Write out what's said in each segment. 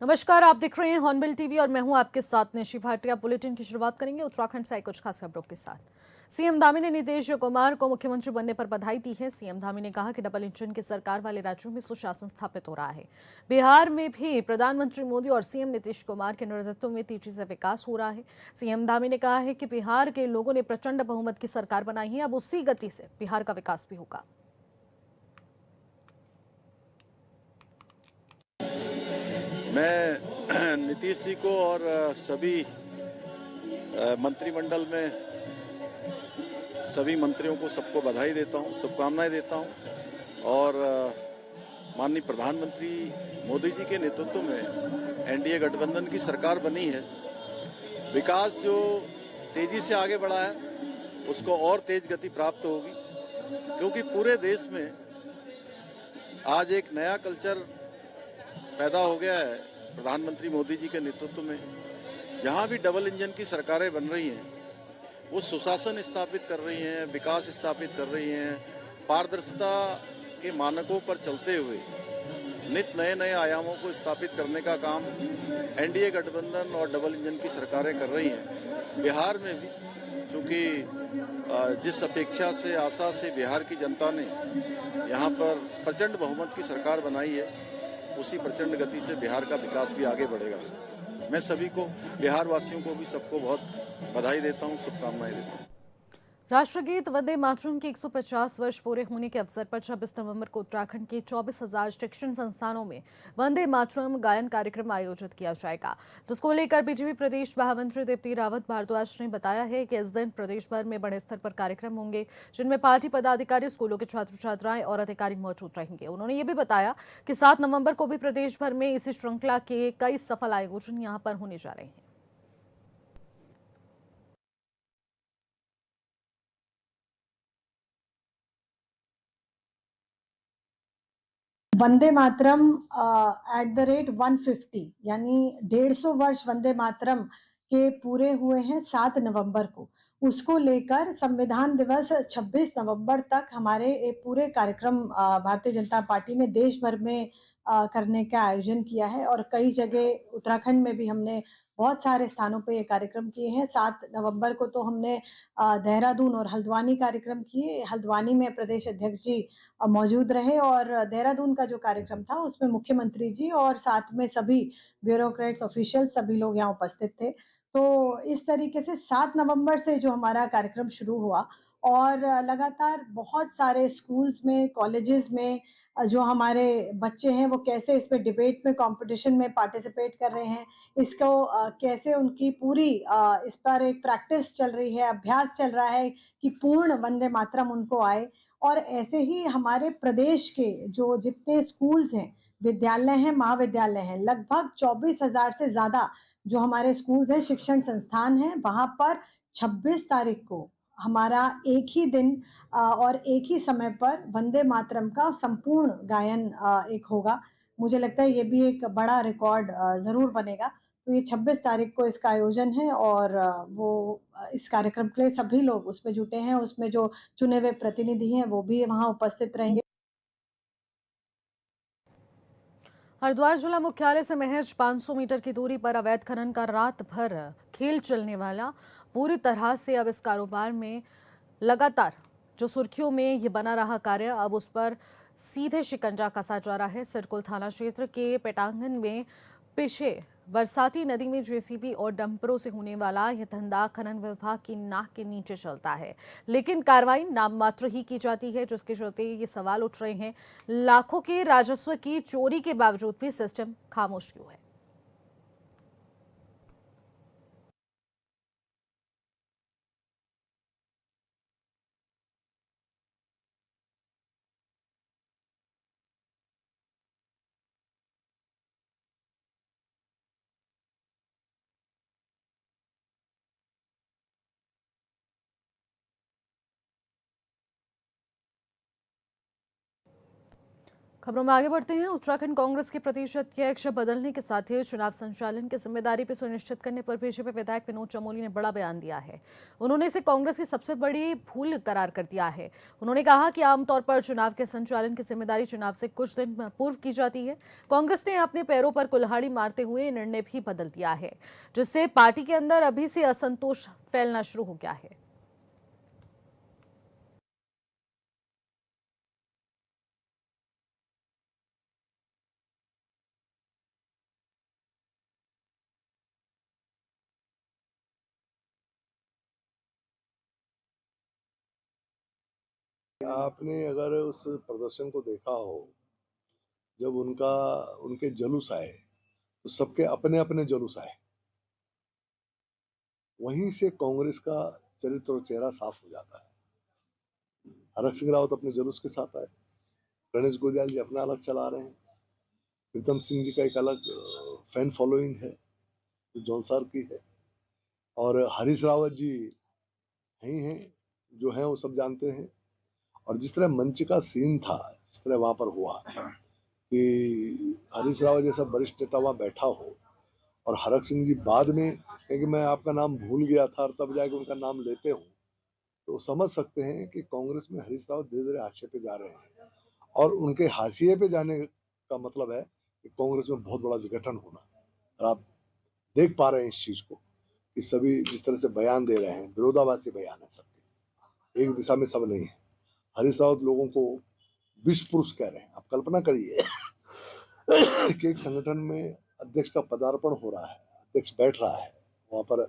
नमस्कार, आप देख रहे हैं हॉर्नबिल टीवी और मैं हूं आपके साथ निशी भाटिया। बुलेटिन की शुरुआत करेंगे उत्तराखंड से आई कुछ खास खबरों के साथ। सीएम धामी ने नीतीश कुमार को मुख्यमंत्री बनने पर बधाई दी है। सीएम धामी ने कहा कि डबल इंजन की सरकार वाले राज्यों में सुशासन स्थापित हो रहा है। बिहार में भी प्रधानमंत्री मोदी और सीएम नीतीश कुमार के नेतृत्व में तेजी से विकास हो रहा है। सीएम धामी ने कहा है कि बिहार के लोगों ने प्रचंड बहुमत की सरकार बनाई है, अब उसी गति से बिहार का विकास भी होगा। मैं नीतीश जी को और सभी मंत्रिमंडल में सभी मंत्रियों को सबको बधाई देता हूं, शुभकामनाएं देता हूं और माननीय प्रधानमंत्री मोदी जी के नेतृत्व में एनडीए गठबंधन की सरकार बनी है। विकास जो तेजी से आगे बढ़ा है उसको और तेज गति प्राप्त होगी, क्योंकि पूरे देश में आज एक नया कल्चर पैदा हो गया है प्रधानमंत्री मोदी जी के नेतृत्व में। जहां भी डबल इंजन की सरकारें बन रही हैं वो सुशासन स्थापित कर रही हैं, विकास स्थापित कर रही हैं, पारदर्शिता के मानकों पर चलते हुए नित नए नए आयामों को स्थापित करने का काम एनडीए गठबंधन और डबल इंजन की सरकारें कर रही हैं। बिहार में भी क्योंकि जिस अपेक्षा से आशा से बिहार की जनता ने यहाँ पर प्रचंड बहुमत की सरकार बनाई है, उसी प्रचंड गति से बिहार का विकास भी आगे बढ़ेगा। मैं सभी को, बिहार वासियों को भी सबको बहुत बधाई देता हूँ, शुभकामनाएं देता हूँ। राष्ट्रगीत वंदे मातरम के 150 वर्ष पूरे होने के अवसर पर 26 नवंबर को उत्तराखंड के 24,000 शिक्षण संस्थानों में वंदे मातरम गायन कार्यक्रम आयोजित किया जाएगा, जिसको लेकर बीजेपी प्रदेश महामंत्री दीप्ति रावत भारद्वाज ने बताया है कि इस दिन प्रदेश भर में बड़े स्तर पर कार्यक्रम होंगे, जिनमें पार्टी पदाधिकारी, स्कूलों के छात्र छात्राएं और अधिकारी मौजूद रहेंगे। उन्होंने ये भी बताया कि 7 नवंबर को भी प्रदेश भर में इसी श्रृंखला के कई सफल आयोजन यहाँ पर होने जा रहे हैं। वंदे मातरम @150 यानी 150 वर्ष वंदे मातरम के पूरे हुए हैं 7 नवंबर को। उसको लेकर संविधान दिवस 26 नवंबर तक हमारे पूरे कार्यक्रम भारतीय जनता पार्टी ने देश भर में करने का आयोजन किया है और कई जगह उत्तराखंड में भी हमने बहुत सारे स्थानों पे ये कार्यक्रम किए हैं। 7 नवंबर को तो हमने देहरादून और हल्द्वानी कार्यक्रम किए। हल्द्वानी में प्रदेश अध्यक्ष जी मौजूद रहे और देहरादून का जो कार्यक्रम था उसमें मुख्यमंत्री जी और साथ में सभी ब्यूरोक्रेट्स, ऑफिशियल सभी लोग यहाँ उपस्थित थे। तो इस तरीके से 7 नवंबर से जो हमारा कार्यक्रम शुरू हुआ और लगातार बहुत सारे स्कूल्स में, कॉलेजेस में जो हमारे बच्चे हैं वो कैसे इसमें डिबेट में, कॉम्पिटिशन में पार्टिसिपेट कर रहे हैं, इसको कैसे उनकी पूरी इस पर एक प्रैक्टिस चल रही है, अभ्यास चल रहा है कि पूर्ण वंदे मातरम उनको आए। और ऐसे ही हमारे प्रदेश के जो जितने स्कूल्स हैं, विद्यालय हैं, महाविद्यालय हैं, लगभग 24,000 से ज़्यादा जो हमारे स्कूल्स हैं, शिक्षण संस्थान हैं, वहाँ पर 26 तारीख को हमारा एक ही दिन और एक ही समय पर वंदे मातरम का संपूर्ण गायन एक होगा। मुझे लगता है ये भी एक बड़ा रिकॉर्ड ज़रूर बनेगा। तो ये 26 तारीख को इसका आयोजन है और इस कार्यक्रम के लिए सभी लोग उसमें जुटे हैं, उसमें जो चुने हुए प्रतिनिधि हैं वो भी वहाँ उपस्थित रहेंगे। हरिद्वार जिला मुख्यालय से महज 500 मीटर की दूरी पर अवैध खनन का रात भर खेल चलने वाला पूरी तरह से अब इस कारोबार में लगातार जो सुर्खियों में ये बना रहा कार्य, अब उस पर सीधे शिकंजा कसा जा रहा है। सिरकुल थाना क्षेत्र के पेटांगन में पीछे बरसाती नदी में जेसीबी और डंपरों से होने वाला यह धंधा खनन विभाग की नाक के नीचे चलता है, लेकिन कार्रवाई नाम मात्र ही की जाती है, जिसके चलते ये सवाल उठ रहे हैं लाखों के राजस्व की चोरी के बावजूद भी सिस्टम खामोश क्यों है। खबरों में आगे बढ़ते हैं। उत्तराखंड कांग्रेस के प्रदेश अध्यक्ष बदलने के साथ ही चुनाव संचालन की जिम्मेदारी पर सुनिश्चित करने पर बीजेपी विधायक विनोद चमोली ने बड़ा बयान दिया है। उन्होंने इसे कांग्रेस की सबसे बड़ी भूल करार कर दिया है। उन्होंने कहा कि आमतौर पर चुनाव के संचालन की जिम्मेदारी चुनाव से कुछ दिन पूर्व की जाती है। कांग्रेस ने अपने पैरों पर कुल्हाड़ी मारते हुए निर्णय भी बदल दिया है, जिससे पार्टी के अंदर अभी से असंतोष फैलना शुरू हो गया है। आपने अगर उस प्रदर्शन को देखा हो, जब उनके जुलूस आए, तो सबके अपने-अपने जुलूस आए। वहीं से कांग्रेस का चरित्र और चेहरा साफ हो जाता है। हरक सिंह रावत अपने जुलूस के साथ आए, गणेश गोयल जी अपना अलग चला रहे हैं, प्रीतम सिंह जी का एक अलग फैन फॉलोइंग है, जो जौनसार की है, और हरीश रावत जी ही हैं, जो हैं वो सब जानते हैं। और जिस तरह मंच का सीन था, जिस तरह वहां पर हुआ कि हरीश रावत जैसा वरिष्ठ नेता वहां बैठा हो और हरक सिंह जी बाद में कहे कि मैं आपका नाम भूल गया था और तब जाके उनका नाम लेते हूँ, तो समझ सकते हैं कि कांग्रेस में हरीश रावत धीरे धीरे हाशिए पे जा रहे हैं। और उनके हाशिए पे जाने का मतलब है कि कांग्रेस में बहुत बड़ा विघटन होना। और आप देख पा रहे हैं इस चीज को कि सभी जिस तरह से बयान दे रहे हैं, विरोधाभासी बयान है सबके, एक दिशा में सब नहीं है। हरीश रावत लोगों को विश्व पुरुष कह रहे हैं। आप कल्पना करिए कि एक संगठन में अध्यक्ष का पदार्पण हो रहा है, अध्यक्ष बैठ रहा है, वहां पर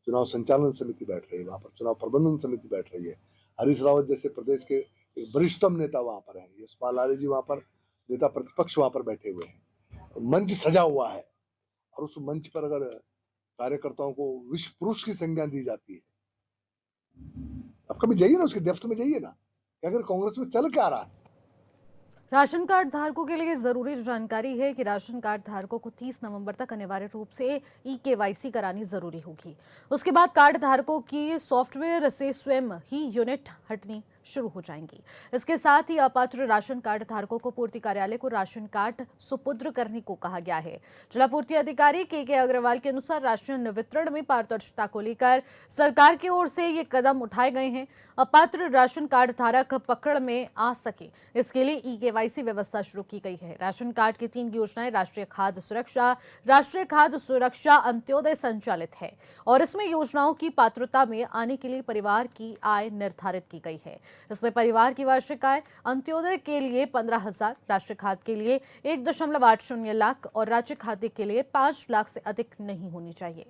चुनाव संचालन समिति बैठ रही है, वहां पर चुनाव प्रबंधन समिति बैठ रही है, हरीश रावत जैसे प्रदेश के एक वरिष्ठतम नेता वहां पर है, यशपाल आर्य जी वहां पर नेता प्रतिपक्ष वहां पर बैठे हुए हैं, मंच सजा हुआ है, और उस मंच पर अगर कार्यकर्ताओं को विश्व पुरुष की संज्ञा दी जाती है, आप कभी जाइए ना, उसके डेप्थ में जाइए ना कि अगर कांग्रेस में चल क्या रहा है। राशन कार्ड धारकों के लिए जरूरी जानकारी है कि राशन कार्ड धारकों को 30 नवंबर तक अनिवार्य रूप से ई-केवाईसी करानी जरूरी होगी। उसके बाद कार्ड धारकों की सॉफ्टवेयर से स्वयं ही यूनिट हटनी शुरू हो जाएंगी। इसके साथ ही अपात्र राशन कार्ड धारकों को पूर्ति कार्यालय को राशन कार्ड सुपुर्द करने को कहा गया है। जिला पूर्ति अधिकारी के अग्रवाल के अनुसार राशन वितरण में पारदर्शिता को लेकर सरकार की ओर से ये कदम उठाए गए हैं। अपात्र राशन कार्ड धारक पकड़ में आ सके, इसके लिए ई-केवाईसी व्यवस्था शुरू की गई है। राशन कार्ड की 3 योजनाएं राष्ट्रीय खाद्य सुरक्षा अंत्योदय संचालित है और इसमें योजनाओं की पात्रता में आने के लिए परिवार की आय निर्धारित की गई है। इसमें परिवार की वार्षिक आय अंत्योदय के लिए 15,000, राष्ट्रीय खाद्य के लिए 1.80 लाख और राज्य खाद्य के लिए 5 लाख से अधिक नहीं होनी चाहिए।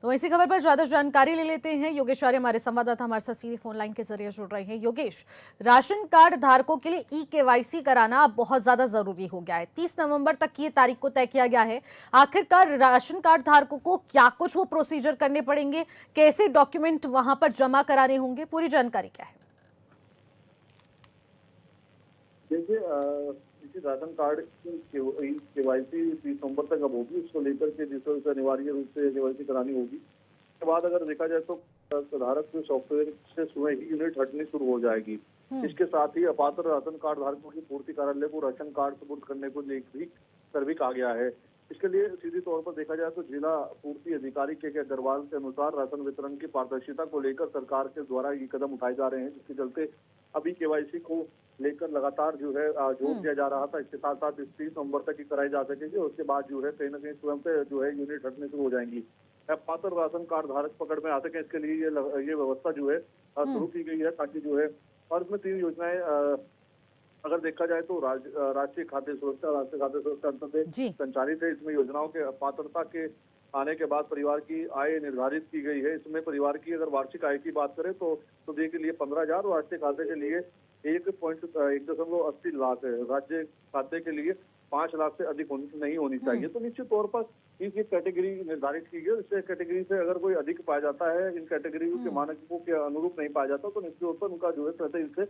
तो इसी खबर पर ज्यादा जानकारी ले लेते हैं। योगेश आर्य हमारे संवाददाता हमारे साथ सीधी फोन लाइन के जरिए जुड़ रहे हैं। योगेश, राशन कार्ड धारकों के लिए ई-केवाईसी कराना अब बहुत ज्यादा जरूरी हो गया है। 30 नवंबर तक की तारीख को तय किया गया है। आखिरकार राशन कार्ड धारकों को क्या कुछ वो प्रोसीजर करने पड़ेंगे, कैसे डॉक्यूमेंट वहां पर जमा कराने होंगे, पूरी जानकारी क्या है? देखिए, किसी राशन कार्ड की केवाईसी 30 नवंबर तक अब होगी। उसको लेकर के जिसको अनिवार्य रूप से केवाईसी करानी होगी। उसके बाद अगर देखा जाए तो धारक के सॉफ्टवेयर से स्वयं ही यूनिट हटनी शुरू हो जाएगी। इसके साथ ही अपात्र राशन कार्ड धारकों की पूर्ति कार्यालय को राशन कार्ड सुपुर्द करने को लेकर भी कहा गया है। इसके लिए सीधे तौर पर देखा जाए तो जिला पूर्ति अधिकारी के अग्रवाल के अनुसार राशन वितरण की पारदर्शिता को लेकर सरकार के द्वारा ये कदम उठाए जा रहे हैं, जिसके चलते अभी केवाईसी को लेकर लगातार जो है जोर दिया जा रहा था। इसके साथ साथ 30 नवंबर तक ही कराई जा सकेगी और उसके बाद जो है कहीं न कहीं स्वयं से जो है यूनिट हटने शुरू हो जाएंगी। पात्र राशन कार्ड धारक पकड़ में आ सके, इसके लिए ये व्यवस्था जो है शुरू की गई है, ताकि जो है, और इसमें 3 योजनाएं अगर देखा जाए तो राष्ट्रीय खाद्य सुरक्षा अंतर्गत संचालित है। इसमें योजनाओं के पात्रता के आने के बाद परिवार की आय निर्धारित की गई है। इसमें परिवार की अगर वार्षिक आय की बात करें तो सुधे के लिए 15,000 और राष्ट्रीय खाते के लिए 1.80 लाख है। राज्य खाते के लिए 5 लाख से अधिक नहीं होनी चाहिए। तो निश्चित तौर पर एक कैटेगरी निर्धारित की गई। इस कैटेगरी से अगर कोई अधिक पाया जाता है, इन कैटेगरी के मानकों के अनुरूप नहीं पाया जाता, तो निश्चित तौर पर उनका जो है प्रति से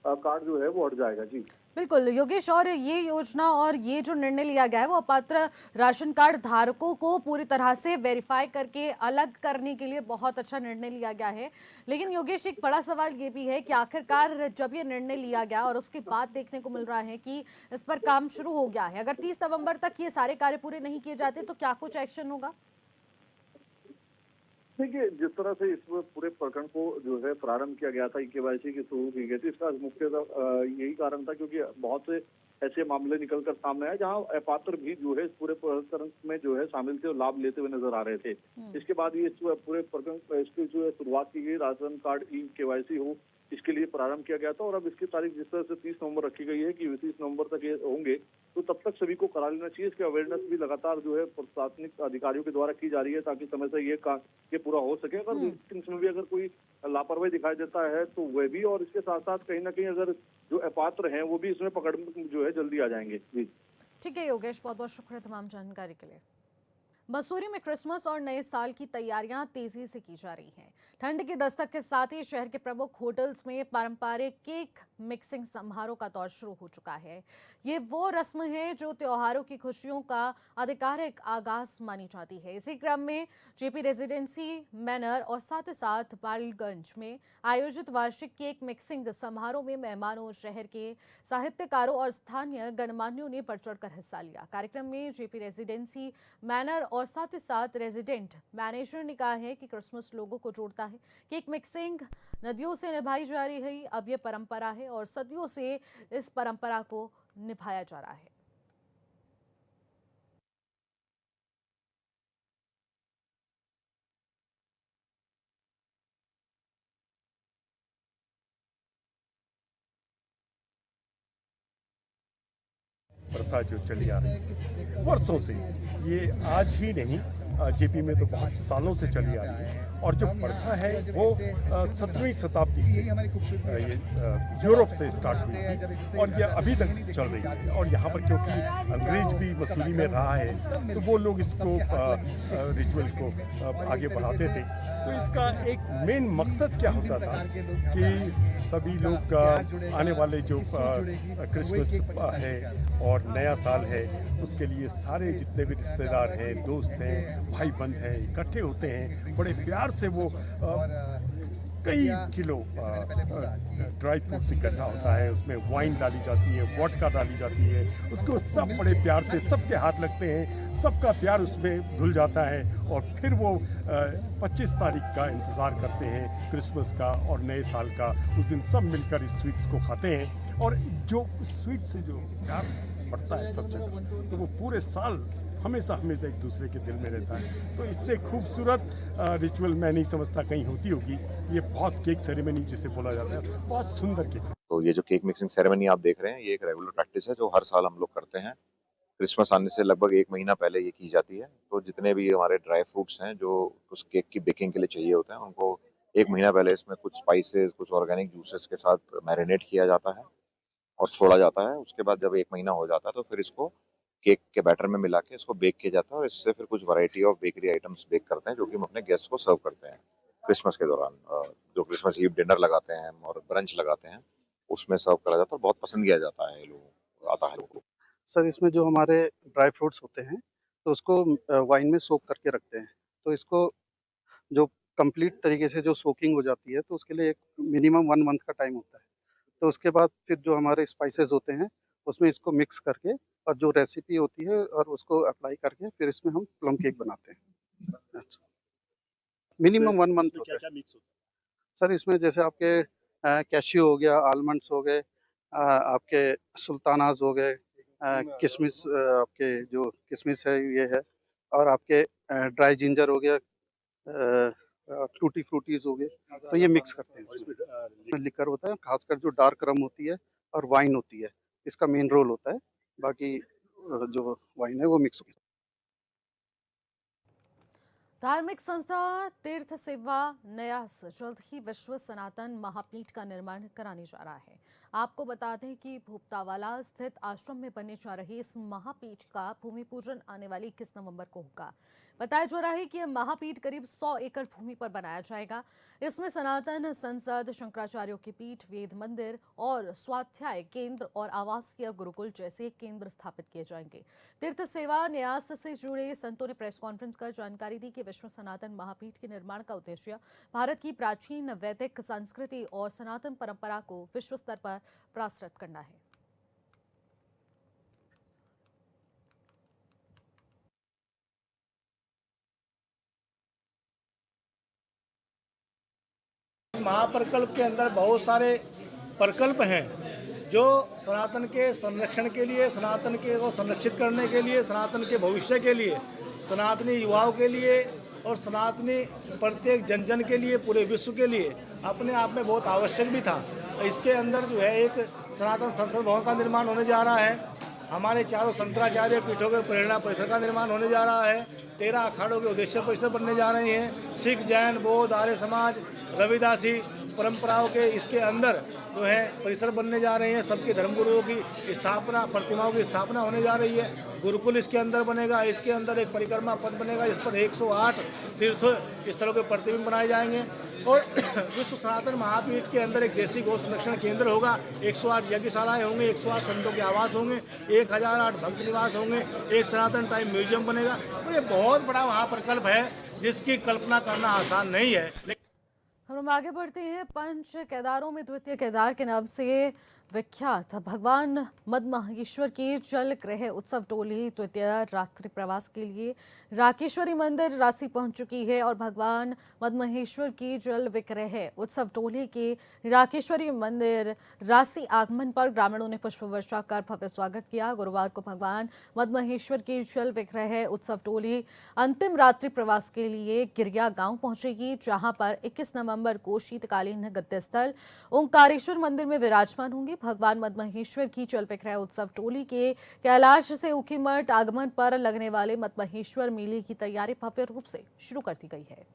कार्ड जो है वो हट जाएगा। जी बिल्कुल योगेश, और ये योजना और ये जो निर्णय लिया गया है वो अपात्र राशन कार्ड धारकों को पूरी तरह से वेरीफाई करके अलग करने के लिए बहुत अच्छा निर्णय लिया गया है। लेकिन योगेश, एक बड़ा सवाल ये भी है कि आखिरकार जब ये निर्णय लिया गया और उसके बाद देखने को मिल रहा है कि इस पर काम शुरू हो गया है, अगर 30 नवंबर तक ये सारे कार्य पूरे नहीं किए जाते तो क्या कुछ एक्शन होगा? देखिए, जिस तरह से इस पूरे प्रकरण को जो है प्रारंभ किया गया था, केवाईसी की शुरू की गई थी, इसका मुख्यतः यही कारण था क्योंकि बहुत से ऐसे मामले निकलकर सामने आए जहां अपात्र भी जो है इस पूरे प्रकरण में जो है शामिल थे और लाभ लेते हुए नजर आ रहे थे। इसके बाद ये पूरे प्रकरण इसकी जो है शुरुआत की गई, राशन कार्ड ई केवाईसी हो इसके लिए प्रारंभ किया गया था। और अब इसकी तारीख जिस तरह से 30 नवंबर रखी गई है कि 30 नवंबर तक ये होंगे, तो तब तक सभी को करा लेना चाहिए। इसकी अवेयरनेस भी लगातार जो है प्रशासनिक अधिकारियों के द्वारा की जा रही है ताकि समय से ये पूरा हो सके। अगर इसमें भी अगर कोई लापरवाही दिखाई देता है तो वह भी, और इसके साथ साथ कहीं ना कहीं अगर जो अपात्र हैं वो भी इसमें पकड़ में जो है जल्दी आ जाएंगे। जी ठीक है योगेश, बहुत बहुत शुक्रिया तमाम जानकारी के लिए। मसूरी में क्रिसमस और नए साल की तैयारियां तेजी से की जा रही हैं। ठंड की दस्तक के साथ ही शहर के प्रमुख होटल्स में पारंपरिक केक मिक्सिंग समारोह का दौर शुरू हो चुका है। ये वो रस्म है जो त्योहारों की खुशियों का आधिकारिक आगाज मानी जाती है। इसी क्रम में जेपी रेजिडेंसी, मैनर और साथ ही साथ बालगंज में आयोजित वार्षिक केक मिक्सिंग समारोह में मेहमानों, शहर के साहित्यकारों और स्थानीय गणमान्यों ने बढ़ चढ़कर हिस्सा लिया। कार्यक्रम में जेपी रेजिडेंसी, मैनर और साथ ही साथ रेजिडेंट मैनेजर ने कहा है कि क्रिसमस लोगों को जोड़ता है। केक मिक्सिंग नदियों से निभाई जा रही है, अब यह परंपरा है और सदियों से इस परंपरा को निभाया जा रहा है। प्रथा जो चली आ रही है वर्षों से, ये आज ही नहीं, जेपी में तो बहुत सालों से चली आ रही है। और जो प्रथा है वो 17वीं शताब्दी से ये यूरोप से स्टार्ट हुई थी और ये अभी तक चल रही है। और यहाँ पर क्योंकि अंग्रेज भी मसूरी में रहा है तो वो लोग इसको रिचुअल को आगे बढ़ाते थे। तो इसका एक मेन मकसद क्या होता था कि सभी लोग आने वाले जो क्रिसमस है और नया साल है उसके लिए सारे जितने भी रिश्तेदार हैं, दोस्त हैं, भाई बंद हैं, इकट्ठे होते हैं। बड़े प्यार से वो कई किलो ड्राई फ्रूट्स इकट्ठा होता है, उसमें वाइन डाली जाती है, वोडका डाली जाती है, उसको सब बड़े प्यार से सबके हाथ लगते हैं, सबका प्यार उसमें धुल जाता है। और फिर वो 25 तारीख का इंतज़ार करते हैं क्रिसमस का और नए साल का। उस दिन सब मिलकर इस स्वीट्स को खाते हैं और जो स्वीट से जो प्यार बढ़ता है सब जगह, तो वो पूरे साल हमेशा हमेशा एक दूसरे के दिल में रहता है। तो इससे खूबसूरत रिचुअल मैं नहीं समझता कहीं होती होगी। ये बहुत केक सेरेमनी जिसे बोला जाता है, बहुत सुंदर केक। तो ये जो केक मिक्सिंग सेरेमनी आप देख रहे हैं, ये एक रेगुलर प्रैक्टिस है जो हर साल हम लोग करते हैं। क्रिसमस आने से लगभग 1 महीना पहले ये की जाती है। तो जितने भी हमारे ड्राई फ्रूट्स हैं जो उस केक की बेकिंग के लिए चाहिए होते हैं, उनको 1 महीना पहले इसमें कुछ स्पाइसेस, कुछ ऑर्गेनिक जूसेस के साथ मैरिनेट किया जाता है और छोड़ा जाता है। उसके बाद जब 1 महीना हो जाता है तो फिर इसको केक के बैटर में मिला के इसको बेक किया जाता है और इससे फिर कुछ variety of bakery items bake करते हैं जो कि हम अपने गेस्ट को सर्व करते हैं क्रिसमस के दौरान। जो क्रिसमस ईव डिनर लगाते हैं और ब्रंच लगाते हैं उसमें सर्व करा जाता है और बहुत पसंद किया जाता है लोगों को। सर इसमें जो हमारे ड्राई फ्रूट्स होते हैं तो उसको वाइन में सोक करके रखते हैं। तो इसको जो कंप्लीट तरीके से जो सोकिंग हो जाती है तो उसके लिए एक मिनिमम 1 मंथ का टाइम होता है। तो उसके बाद फिर जो हमारे स्पाइसेस होते हैं उसमें इसको मिक्स करके और जो रेसिपी होती है और उसको अप्लाई करके फिर इसमें हम प्लम केक बनाते हैं। अच्छा, मिनिमम 1 मंथ होता है। क्या मिक्स होता है? सर इसमें जैसे आपके कैशियो हो गया, आलमंड्स हो गए, आपके सुल्तानाज हो गए, किशमिश, आपके जो किशमिश है ये है, और आपके ड्राई जिंजर हो गया, टूटी फ्रूटीज हो गए, तो ये मिक्स करते हैं। इसमें लिकर होता है, खासकर जो डार्क रम होती है और वाइन होती है, इसका मेन रोल होता है। बाकी जो वाइन है वो मिक्स होती है। धार्मिक संस्था तीर्थ सेवा न्यास जल्द ही विश्व सनातन महापीठ का निर्माण कराने जा रहा है। आपको बता दें कि भोपतावाला स्थित आश्रम में बनने जा रही इस महापीठ का भूमि पूजन आने वाली 21 नवंबर को होगा। बताया जा रहा है कि यह महापीठ करीब 100 एकड़ भूमि पर बनाया जाएगा। इसमें सनातन संसद, शंकराचार्यों की पीठ, वेद मंदिर और स्वाध्याय केंद्र और आवासीय गुरुकुल जैसे केंद्र स्थापित किए जाएंगे। तीर्थ सेवा न्यास से जुड़े संतों ने प्रेस कॉन्फ्रेंस कर जानकारी दी कि विश्व सनातन महापीठ के निर्माण का उद्देश्य भारत की प्राचीन वैदिक संस्कृति और सनातन परंपरा को विश्व स्तर पर प्रसारित करना है। महाप्रकल्प के अंदर बहुत सारे प्रकल्प हैं जो सनातन के संरक्षण के लिए, सनातन के को संरक्षित करने के लिए, सनातन के भविष्य के लिए, सनातनी युवाओं के लिए और सनातनी प्रत्येक जन जन के लिए, पूरे विश्व के लिए अपने आप में बहुत आवश्यक भी था। इसके अंदर जो है एक सनातन संसद भवन का निर्माण होने जा रहा है। हमारे चारों शंकराचार्य पीठों के प्रेरणा परिसर का निर्माण होने जा रहा है। 13 अखाड़ों के उद्देश्य परिसर बनने जा रहे हैं। सिख, जैन, बौद्ध, आर्य समाज, रविदासी परंपराओं के इसके अंदर जो है परिसर बनने जा रहे हैं। सबके धर्मगुरुओं की स्थापना, प्रतिमाओं की स्थापना होने जा रही है। गुरुकुल इसके अंदर बनेगा। इसके अंदर एक परिक्रमा पथ बनेगा। इस पर 108 तीर्थ स्थलों के प्रतिबिंब बनाए जाएंगे और विश्व सनातन महापीठ के अंदर एक देसी गौ संरक्षण केंद्र होगा। 108 यज्ञशालाएं होंगे, 108 संतों के आवास होंगे, 1008 भक्त निवास होंगे, एक सनातन टाइम म्यूजियम बनेगा। तो ये बहुत बड़ा महाप्रकल्प है जिसकी कल्पना करना आसान नहीं है। हम आगे बढ़ते हैं। पंच केदारों में द्वितीय केदार के नाम से विख्यात भगवान मद्महेश्वर की जल ग्रह उत्सव टोली द्वितीय रात्रि प्रवास के लिए राकेश्वरी मंदिर राशि पहुंच चुकी है और भगवान मद्महेश्वर की जल विग्रह उत्सव टोली के राकेश्वरी मंदिर राशि आगमन पर ग्रामीणों ने पुष्प वर्षा कर भव्य स्वागत किया। गुरुवार को भगवान मद्महेश्वर की जल विग्रह उत्सव टोली अंतिम रात्रि प्रवास के लिए गिरिया गांव पहुंचेगी, जहां पर 21 नवंबर को शीतकालीन गद्य स्थल ओंकारेश्वर मंदिर में विराजमान होंगे। भगवान मद्महेश्वर की जल विग्रह उत्सव टोली के कैलाश से ऊखीमठ आगमन पर लगने वाले मद्महेश्वर मेले की तैयारी भव्य रूप से शुरू कर दी गई है।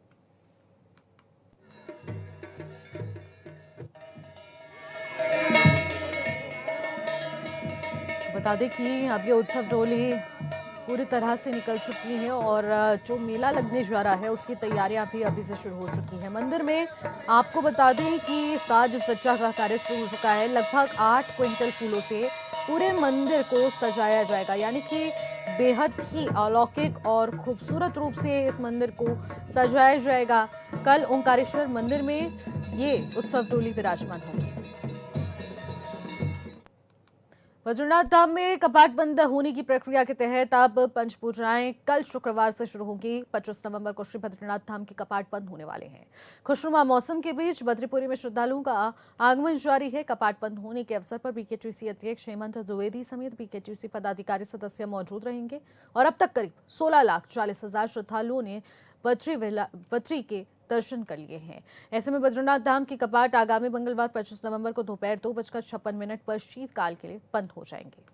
बता दें कि अब ये उत्सव टोली पूरी तरह से निकल चुकी है और जो मेला लगने जा रहा है उसकी तैयारियां भी अभी से शुरू हो चुकी हैं। मंदिर में आपको बता दें कि साज सज्जा का कार्य शुरू हो चुका है। लगभग 8 क्विंटल फूलों से पूरे मंदिर को सजाया जाएगा, यानी कि बेहद ही अलौकिक और खूबसूरत रूप से इस मंदिर को सजाया जाएगा। कल ओंकारेश्वर मंदिर में ये उत्सव टोली विराजमान होगी। बद्रीनाथ धाम में कपाट बंद होने की प्रक्रिया के तहत अब पंच पूजाएं कल शुक्रवार से शुरू होंगी। 25 नवंबर को श्री बद्रीनाथ धाम के कपाट बंद होने वाले हैं। खुशनुमा मौसम के बीच बद्रीपुरी में श्रद्धालुओं का आगमन जारी है। कपाट बंद होने के अवसर पर बीकेटीसी अध्यक्ष हेमंत द्विवेदी समेत बीकेटीसी पदाधिकारी सदस्य मौजूद रहेंगे और अब तक करीब 16,40,000 श्रद्धालुओं ने बद्री के दर्शन कर लिए हैं। ऐसे में बद्रीनाथ धाम के कपाट आगामी मंगलवार 25 नवंबर को दोपहर 2:56 पर शीतकाल के लिए बंद हो जाएंगे।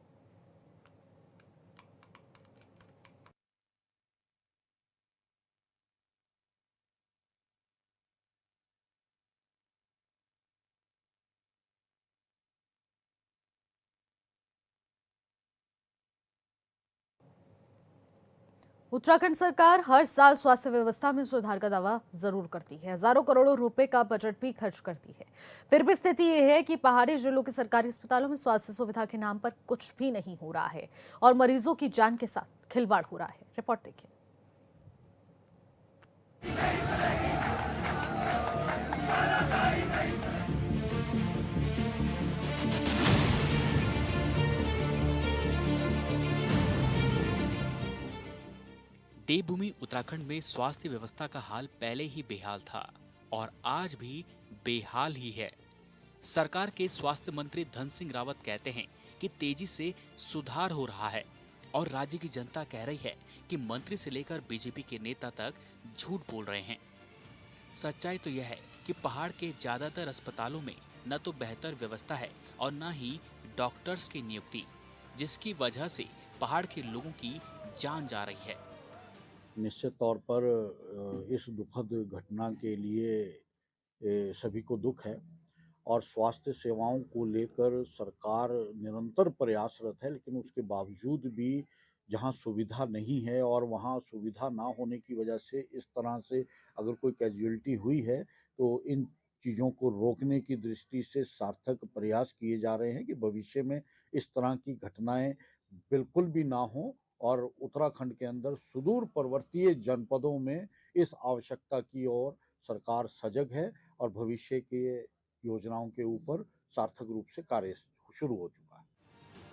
उत्तराखंड सरकार हर साल स्वास्थ्य व्यवस्था में सुधार का दावा जरूर करती है, हजारों करोड़ों रुपए का बजट भी खर्च करती है। फिर भी स्थिति यह है कि पहाड़ी जिलों के सरकारी अस्पतालों में स्वास्थ्य सुविधा के नाम पर कुछ भी नहीं हो रहा है और मरीजों की जान के साथ खिलवाड़ हो रहा है। रिपोर्ट देखिए। देवभूमि उत्तराखंड में स्वास्थ्य व्यवस्था का हाल पहले ही बेहाल था और आज भी बेहाल ही है। सरकार के स्वास्थ्य मंत्री धन सिंह रावत कहते हैं कि तेजी से सुधार हो रहा है और राज्य की जनता कह रही है कि मंत्री से लेकर बीजेपी के नेता तक झूठ बोल रहे हैं। सच्चाई तो यह है कि पहाड़ के ज्यादातर अस्पतालों में न तो बेहतर व्यवस्था है और न ही डॉक्टर्स की नियुक्ति, जिसकी वजह से पहाड़ के लोगों की जान जा रही है। निश्चित तौर पर इस दुखद घटना के लिए सभी को दुख है और स्वास्थ्य सेवाओं को लेकर सरकार निरंतर प्रयासरत है, लेकिन उसके बावजूद भी जहाँ सुविधा नहीं है और वहाँ सुविधा ना होने की वजह से इस तरह से अगर कोई कैजुअलिटी हुई है तो इन चीज़ों को रोकने की दृष्टि से सार्थक प्रयास किए जा रहे हैं कि भविष्य में इस तरह की घटनाएं बिल्कुल भी ना हो और उत्तराखंड के अंदर सुदूर पर्वतीय जनपदों में इस आवश्यकता की ओर सरकार सजग है और भविष्य के योजनाओं के ऊपर सार्थक रूप से कार्य शुरू हो चुका है।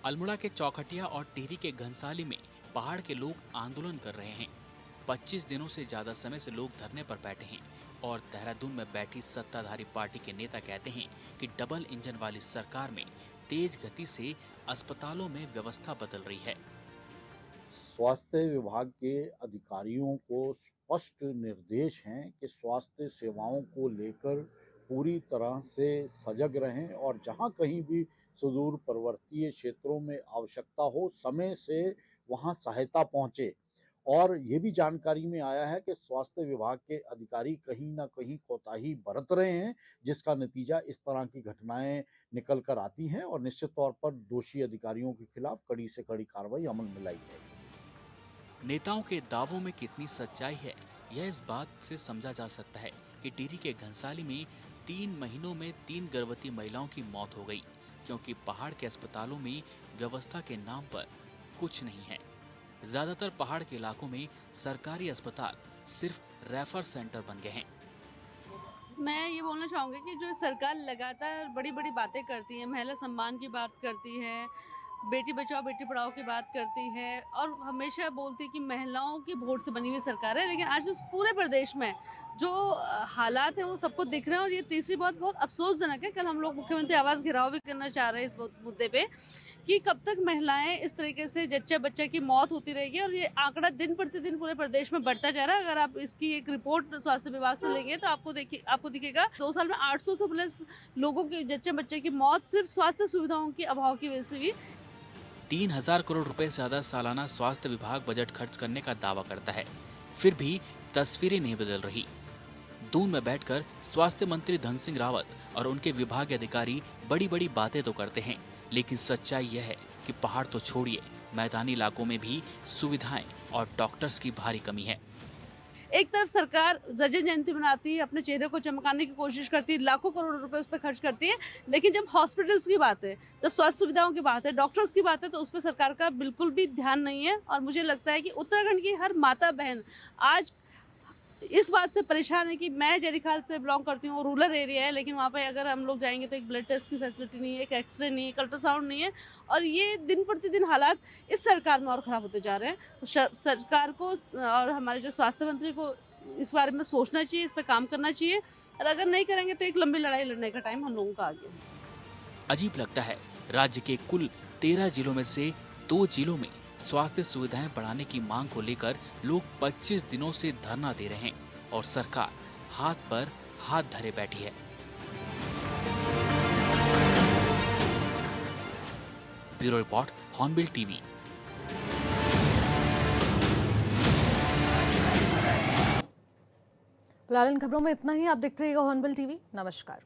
अल्मोड़ा के चौखटिया और टिहरी के घनसाली में पहाड़ के लोग आंदोलन कर रहे हैं। 25 दिनों से ज्यादा समय से लोग धरने पर बैठे हैं और देहरादून में बैठी सत्ताधारी पार्टी के नेता कहते हैं कि डबल इंजन वाली सरकार में तेज गति से अस्पतालों में व्यवस्था बदल रही है। स्वास्थ्य विभाग के अधिकारियों को स्पष्ट निर्देश हैं कि स्वास्थ्य सेवाओं को लेकर पूरी तरह से सजग रहें और जहां कहीं भी सुदूर पर्वतीय क्षेत्रों में आवश्यकता हो समय से वहां सहायता पहुंचे। और ये भी जानकारी में आया है कि स्वास्थ्य विभाग के अधिकारी कहीं ना कहीं कोताही बरत रहे हैं, जिसका नतीजा इस तरह की घटनाएं निकल कर आती हैं और निश्चित तौर पर दोषी अधिकारियों के खिलाफ कड़ी से कड़ी कार्रवाई अमल में लाई जाएगी। नेताओं के दावों में कितनी सच्चाई है, यह इस बात से समझा जा सकता है कि टिहरी के घनसाली में 3 महीनों में 3 गर्भवती महिलाओं की मौत हो गई, क्योंकि पहाड़ के अस्पतालों में व्यवस्था के नाम पर कुछ नहीं है। ज्यादातर पहाड़ के इलाकों में सरकारी अस्पताल सिर्फ रेफर सेंटर बन गए हैं। मैं ये बोलना चाहूँगी कि जो सरकार लगातार बड़ी बड़ी बातें करती है, महिला सम्मान की बात करती है, बेटी बचाओ बेटी पढ़ाओ की बात करती है और हमेशा बोलती है कि महिलाओं की वोट से बनी हुई सरकार है, लेकिन आज इस पूरे प्रदेश में जो हालात हैं वो सबको दिख रहे हैं। और ये तीसरी बात बहुत अफसोसजनक है, कल हम लोग मुख्यमंत्री आवास घेराव भी करना चाह रहे हैं इस मुद्दे पे कि कब तक महिलाएं इस तरीके से जच्चा बच्चा की मौत होती रहेगी और ये आंकड़ा दिन प्रतिदिन पूरे प्रदेश में बढ़ता जा रहा है। अगर आप इसकी एक रिपोर्ट स्वास्थ्य विभाग से लेंगे तो आपको दिखेगा 2 साल में 800 से प्लस लोगों की जच्चा बच्चे की मौत सिर्फ स्वास्थ्य सुविधाओं के अभाव की वजह से हुई। 3000 करोड़ रुपए से ज्यादा सालाना स्वास्थ्य विभाग बजट खर्च करने का दावा करता है, फिर भी तस्वीरें नहीं बदल रही। दून में बैठकर स्वास्थ्य मंत्री धन सिंह रावत और उनके विभाग के अधिकारी बड़ी बड़ी बातें तो करते हैं, लेकिन सच्चाई यह है कि पहाड़ तो छोड़िए, मैदानी इलाकों में भी सुविधाएं और डॉक्टर्स की भारी कमी है। एक तरफ सरकार रजत जयंती मनाती है, अपने चेहरे को चमकाने की कोशिश करती है, लाखों करोड़ रुपए उस पर खर्च करती है, लेकिन जब हॉस्पिटल्स की बात है, जब स्वास्थ्य सुविधाओं की बात है, डॉक्टर्स की बात है, तो उस पर सरकार का बिल्कुल भी ध्यान नहीं है। और मुझे लगता है कि उत्तराखंड की हर माता बहन आज इस बात से परेशान है कि मैं जरीखाल से बिलोंग करती हूँ, रूरल एरिया है, लेकिन वहाँ पे अगर हम लोग जाएंगे तो एक ब्लड टेस्ट की फैसिलिटी नहीं है, एक एक्सरे नहीं है, एक अल्ट्रासाउंड नहीं है। और ये दिन प्रतिदिन हालात इस सरकार में और ख़राब होते जा रहे हैं। तो सरकार को और हमारे जो स्वास्थ्य मंत्री को इस बारे में सोचना चाहिए, इस पर काम करना चाहिए, और अगर नहीं करेंगे तो एक लंबी लड़ाई लड़ने का टाइम हम लोगों का आ गया। अजीब लगता है, राज्य के कुल 13 जिलों में से 2 जिलों में स्वास्थ्य सुविधाएं बढ़ाने की मांग को लेकर लोग 25 दिनों से धरना दे रहे हैं और सरकार हाथ पर हाथ धरे बैठी है। Bureau report, hornbill TV. फिलहाल इन खबरों में इतना ही। आप देखते रहिएगा हॉर्नबिल टीवी। नमस्कार।